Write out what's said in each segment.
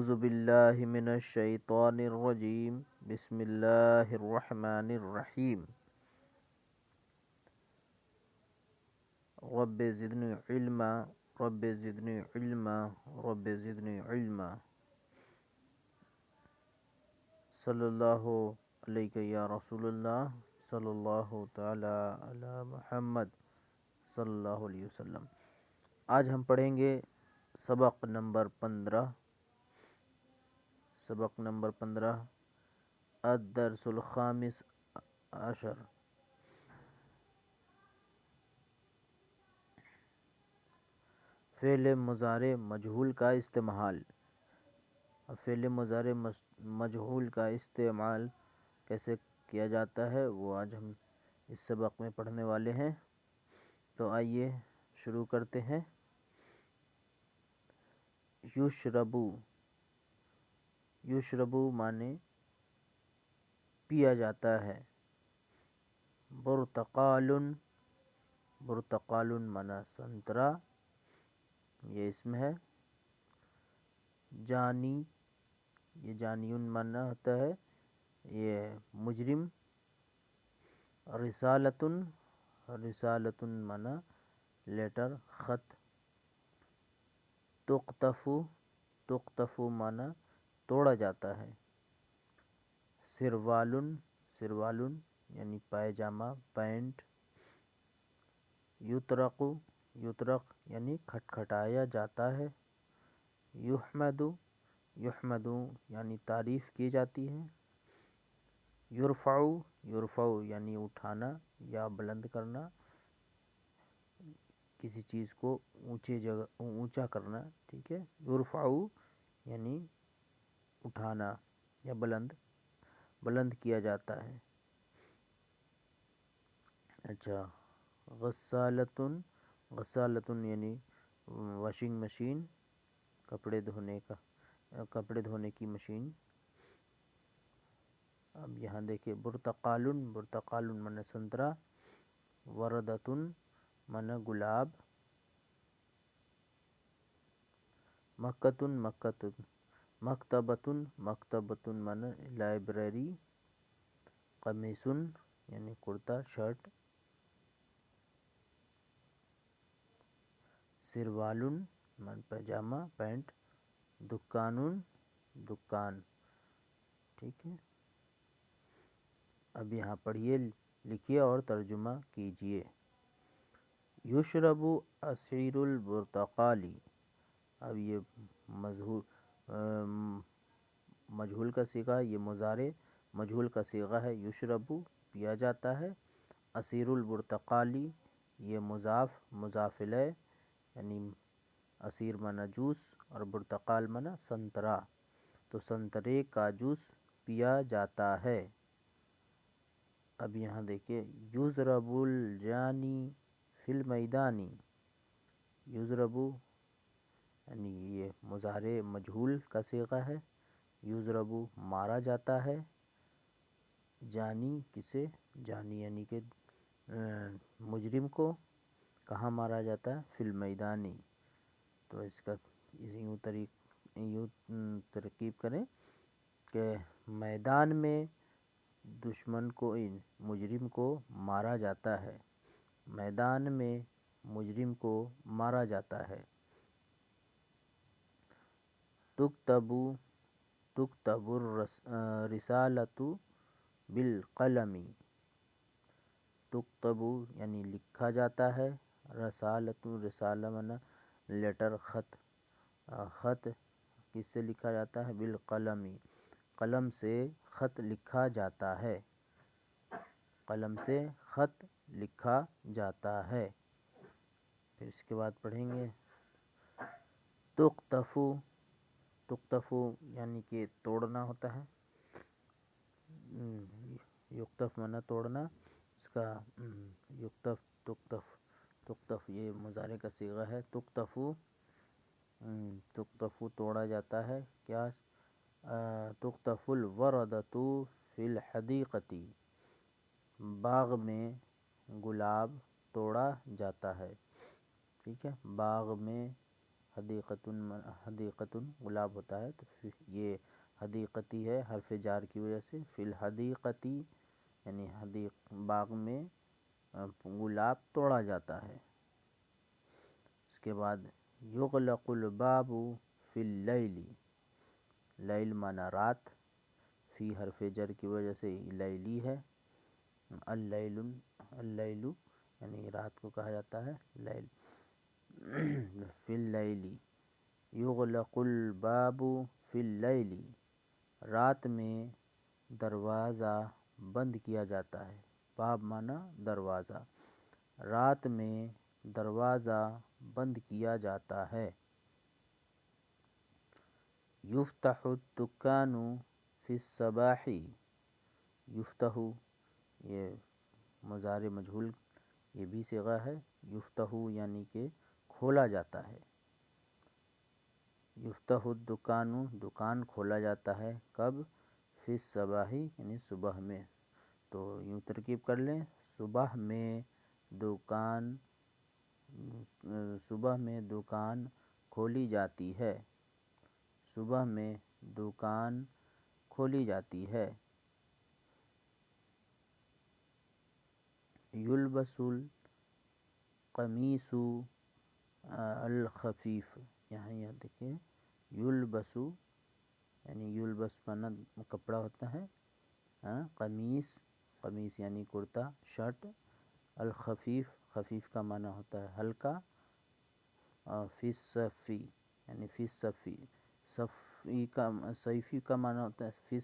اعوذ باللہ من الشیطان الرجیم بسم اللہ الرحمن الرحیم رب زدنی علما رب زدنی علما رب زدنی علما صلی اللہ علیہ یا رسول اللہ صلی اللہ تعالی علی محمد صلی اللہ علیہ وسلم۔ آج ہم پڑھیں گے سبق نمبر 15 الدرس الخامس عشر۔ فعل مضارع مجہول کا استعمال۔ فعل مضارع مجہول کا استعمال کیسے کیا جاتا ہے وہ آج ہم اس سبق میں پڑھنے والے ہیں، تو آئیے شروع کرتے ہیں۔ یشربو، یشربو معنی پیا جاتا ہے۔ برتقال، برتقال معنی سنترا، یہ اسم ہے۔ جانی، یہ جانیون معنی ہوتا ہے، یہ مجرم۔ رسالتن، رسالتن معنی لیٹر، خط۔ تقتفو، تقتفو معنی توڑا جاتا ہے۔ سروالن، سروالن یعنی پائجامہ، پینٹ۔ یطرق، یطرق یعنی کھٹکھٹایا جاتا ہے۔ یحمد، یحمد یعنی تعریف کی جاتی ہے۔ یرفع، یرفع یعنی اٹھانا یا بلند کرنا، کسی چیز کو اونچی جگہ اونچا کرنا، ٹھیک ہے۔ یرفع یعنی اٹھانا یا بلند، بلند کیا جاتا ہے۔ اچھا، غسالتن، غسالتن یعنی واشنگ مشین، کپڑے دھونے کا، کپڑے دھونے کی مشین۔ اب یہاں دیکھیں، برتقالن، برتقالن معنی سنترا۔ وردتن معنی گلاب۔ مکتن، مکتن، مکتبتن، مکتبتن معنی لائبریری۔ قمیصن یعنی کرتا، شرٹ۔ سروالن معنی پائجامہ، پینٹ۔ دکانن، دکان، ٹھیک ہے۔ اب یہاں پڑھیے، لکھیے اور ترجمہ کیجیے۔ یشرب عصیر البرتقال، اب یہ مجہول کا صیغہ، یہ مضارع مجہول کا صیغہ ہے۔ یشرب پیا جاتا ہے۔ عصیر البرتقال یہ مضاف، مضاف الیہ، یعنی عصیر معنی جوس اور برتقال معنی سنترا، تو سنترے کا جوس پیا جاتا ہے۔ اب یہاں دیکھیے، یضرب الجانی فی المیدان، یضرب یعنی یہ مضارع مجہول کا صیغہ ہے۔ یضرب مارا جاتا ہے۔ جانی کسے؟ جانی یعنی کہ مجرم کو۔ کہاں مارا جاتا ہے؟ فی المیدان، تو اس کا یوں ترکیب کریں کہ میدان میں دشمن کو، مجرم کو مارا جاتا ہے، میدان میں مجرم کو مارا جاتا ہے۔ تکتب، تکتب الرسالۃ بالقلم، تکتب یعنی لکھا جاتا ہے۔ رسالۃ، رسالہ معنی لیٹر، خط، خط کس سے لکھا جاتا ہے؟ بالقلم، قلم سے خط لکھا جاتا ہے، قلم سے خط لکھا جاتا ہے۔ پھر اس کے بعد پڑھیں گے، تقتفو، تقتفو یعنی کہ توڑنا ہوتا ہے۔ یقتف معنی توڑنا، اس کا یقتف، تقتف، تقتف یہ مضارع کا صیغہ ہے۔ تقتفو، تقتفو توڑا جاتا ہے۔ کیا؟ تقتف الوردۃ فی الحدیقۃ، باغ میں گلاب توڑا جاتا ہے، ٹھیک ہے۔ باغ میں حدیقتن گلاب ہوتا ہے، تو یہ حدیقتی ہے حرف جار کی وجہ سے. فی الحدیقتی یعنی باغ میں گلاب توڑا جاتا ہے. اس کے بعد یغلق الباب فی اللیل، لیل مانا رات، فی حرف جر کی وجہ سے لیلی ہے. اللیل یعنی رات کو کہا جاتا ہے لیل. فی اللیل یغلق الباب فی اللیل، رات میں دروازہ بند کیا جاتا ہے. باب مانا دروازہ، رات میں دروازہ بند کیا جاتا ہے. یفتح الدکان فی الصباح، یفتح یہ مضارع مجہول، یہ بھی صیغہ ہے. یفتح یعنی کہ کھولا جاتا ہے. یفتح الدکان دکان کھولا جاتا ہے کب؟ فی الصباح یعنی صبح میں. تو یوں ترکیب کر لیں، صبح میں دکان کھولی جاتی ہے. صبح میں دکان کھولی جاتی ہے. یلبس القمیص الخفیف، یہاں دیکھیں یلبس یعنی یلبس مانا کپڑا ہوتا ہے، قمیص یعنی کرتا شرٹ، الخفیف خفیف کا معنی ہوتا ہے ہلکا، فی الصفی یعنی فی الصفی، صیفی کا معنی ہوتا ہے فی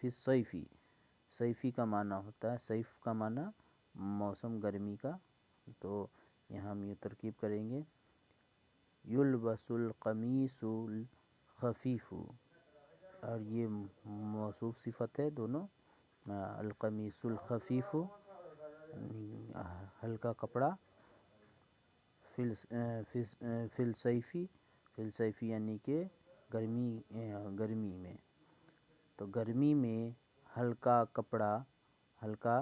الصیفی، صیفی کا معنی ہوتا ہے، صیف کا معنی موسم گرمی کا. تو یہاں ہم یہ ترکیب کریں گے، یلبس القمیص الخفیف، اور یہ موصوف صفت ہے دونوں. القمیص الخفیف ہلکا کپڑا، فی الصیفی یعنی کہ گرمی میں. تو گرمی میں ہلکا کپڑا، ہلکا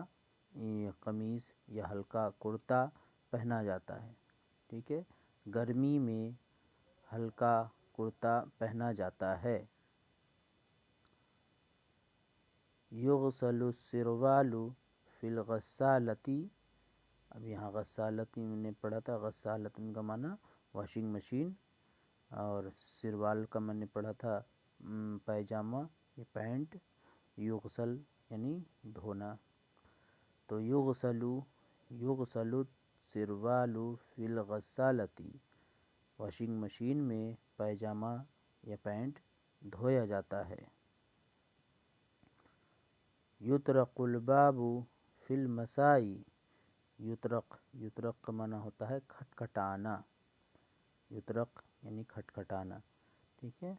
قمیص یا ہلکا کرتا پہنا جاتا ہے. ٹھیک ہے، گرمی میں ہلکا کرتا پہنا جاتا ہے. یغسل السروال فی الغسالۃ، اب یہاں غسالتی میں نے پڑھا تھا، غسالۃ کا معنی واشنگ مشین، اور سروال کا میں نے پڑھا تھا پائجامہ یا پینٹ. یغسل یعنی دھونا. تو یغسل السروال فی الغسالۃ، واشنگ مشین میں پائجامہ یا پینٹ دھویا جاتا ہے. یطرق الباب فی المساء، یطرق کا معنی ہوتا ہے کھٹکھٹانا، یطرق یعنی کھٹکھٹانا. ٹھیک ہے،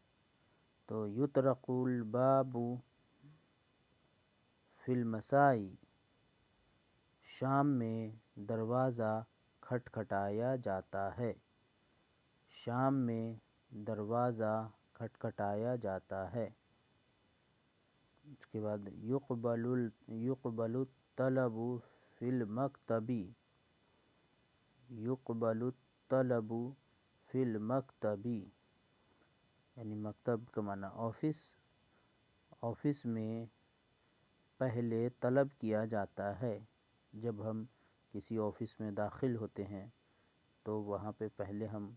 تو یطرق الباب فی المساء، شام میں دروازہ کھٹکھٹایا جاتا ہے. شام میں دروازہ کھٹکھٹایا جاتا ہے. اس کے بعد یقبل الطلب فی المکتب، یقبل الطلب فی المکتب یعنی مکتب کا معنی آفس میں پہلے طلب کیا جاتا ہے. جب ہم کسی آفس میں داخل ہوتے ہیں تو وہاں پہ پہلے ہم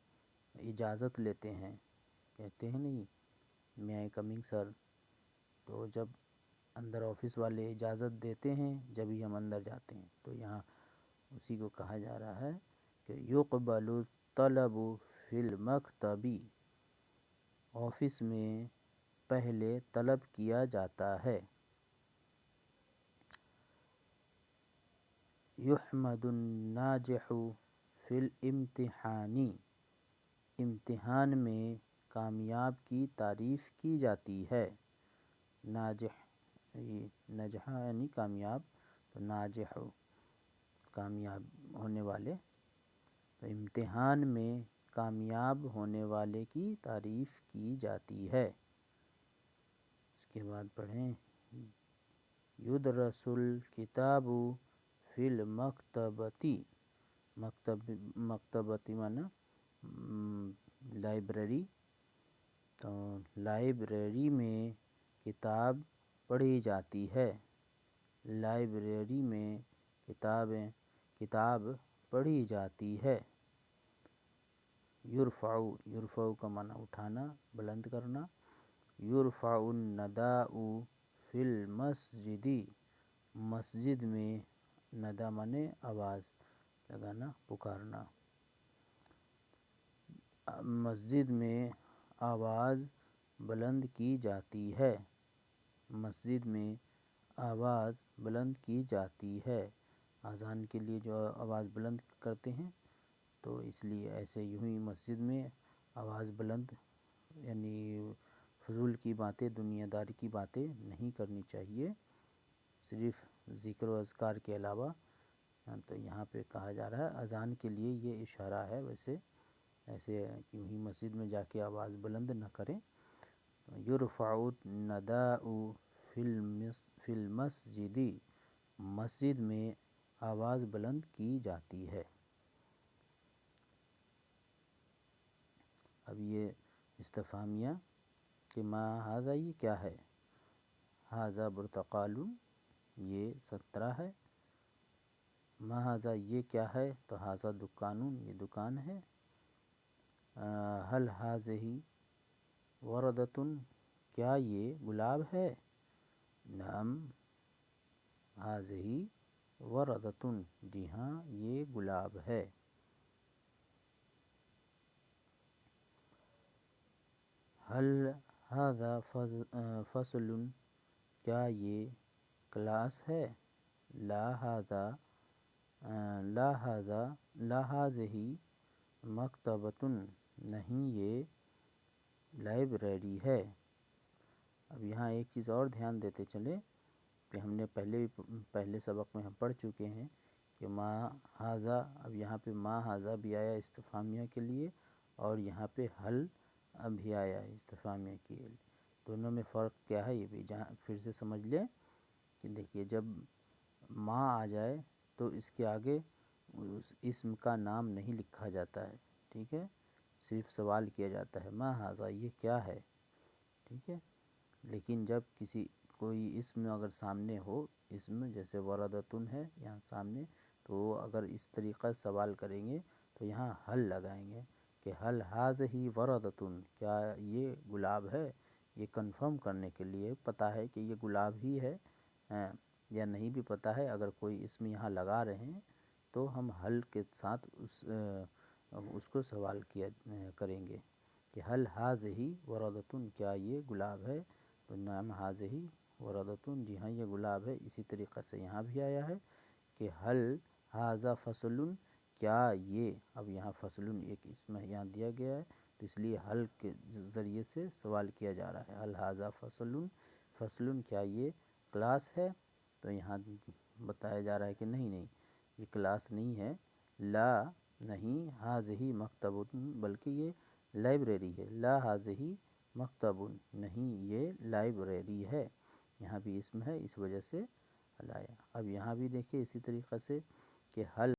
اجازت لیتے ہیں، کہتے ہیں نہیں may I coming سر. تو جب اندر آفس والے اجازت دیتے ہیں جبھی ہم اندر جاتے ہیں. تو یہاں اسی کو کہا جا رہا ہے کہ یقبل الطلب فی المکتب، آفس میں پہلے طلب کیا جاتا ہے. یحمد الناجح فی الامتحان، امتحان میں کامیاب کی تعریف کی جاتی ہے. ناجح نجح یعنی کامیاب، تو ناجح کامیاب ہونے والے. تو امتحان میں کامیاب ہونے والے کی تعریف کی جاتی ہے. اس کے بعد پڑھیں، یدرس الکتاب فی المکتبۃ، مکتبۃ معنی لائبریری، تو لائبریری میں کتاب پڑھی جاتی ہے، لائبریری میں کتاب پڑھی جاتی ہے۔ یرفع کا معنی اٹھانا، بلند کرنا۔ یرفع النداء فی المسجد، مسجد میں، ندا معنی آواز لگانا، پکارنا۔ مسجد میں آواز بلند کی جاتی ہے، مسجد میں آواز بلند کی جاتی ہے۔ اذان کے لیے جو آواز بلند کرتے ہیں، تو اس لیے ایسے یوں ہی مسجد میں آواز بلند، یعنی فضول کی باتیں، دنیا داری کی باتیں نہیں کرنی چاہیے، صرف ذکر و اذکار کے علاوہ۔ تو یہاں پہ کہا جا رہا ہے اذان کے لیے یہ اشارہ ہے، ویسے ایسے یوں ہی مسجد میں جا کے آواز بلند نہ کریں۔ یرفع النداء فی المسجد، مسجد میں آواز بلند کی جاتی ہے۔ اب یہ استفہامیہ کہ ما ھذا، یہ کیا ہے؟ ھذا برتقال، یہ سنترا ہے۔ ما ھذا، یہ کیا ہے؟ تو ھذا دکان، یہ دکان ہے۔ ھل ھذہ وردۃ، کیا یہ گلاب ہے؟ نعم ھذہ وردۃ، جی ہاں یہ گلاب ہے۔ ھل ھذا فصل، کیا یہ کلاس ہے؟ لا ھذہ مکتبۃ، نہیں یہ لائبریری ہے۔ اب یہاں ایک چیز اور دھیان دیتے چلیں کہ ہم نے پہلے سبق میں ہم پڑھ چکے ہیں کہ ما ھذا، اب یہاں پہ ما ھذا بھی آیا استفہامیہ کے لیے، اور یہاں پہ ھل بھی آیا استفہامیہ کے لیے، دونوں میں فرق کیا ہے یہ بھی پھر سے سمجھ لیں کہ دیکھیے جب ما آ جائے تو اس کے آگے اس اسم کا نام نہیں لکھا جاتا ہے، ٹھیک ہے، صرف سوال کیا جاتا ہے ما ھذا، یہ کیا ہے، ٹھیک ہے۔ لیکن جب کوئی اسم اگر سامنے ہو، اسم جیسے وردۃ ہے یہاں سامنے، تو اگر اس طریقہ سوال کریں گے تو یہاں ھل لگائیں گے کہ ھل ھذہ وردۃ، کیا یہ گلاب ہے، یہ کنفرم کرنے کے لیے، پتہ ہے کہ یہ گلاب ہی ہے یا نہیں بھی پتہ ہے، اگر کوئی اسم یہاں لگا رہے ہیں تو ہم ھل کے ساتھ اس کو سوال کریں گے کہ ھل ھذہ وردۃ، کیا یہ گلاب ہے؟ تو نعم ھذہ وردۃ، جی ہاں یہ گلاب ہے۔ اسی طریقہ سے یہاں بھی آیا ہے کہ ھل ھذا فصل، کیا یہ، اب یہاں فصل ایک اسم یہاں دیا گیا ہے تو اس لیے ھل کے ذریعے سے سوال کیا جا رہا ہے، ھل ھذا فصل، کیا یہ کلاس ہے؟ تو یہاں بتایا جا رہا ہے کہ نہیں یہ کلاس نہیں ہے، لا نہیں، ھذہ مکتبۃ، بلکہ یہ لائبریری ہے، لا ھذہ مکتب، نہیں یہ لائبریری ہے، یہاں بھی اسم ہے اس وجہ سے لایا۔ اب یہاں بھی دیکھیں اسی طریقہ سے کہ ھل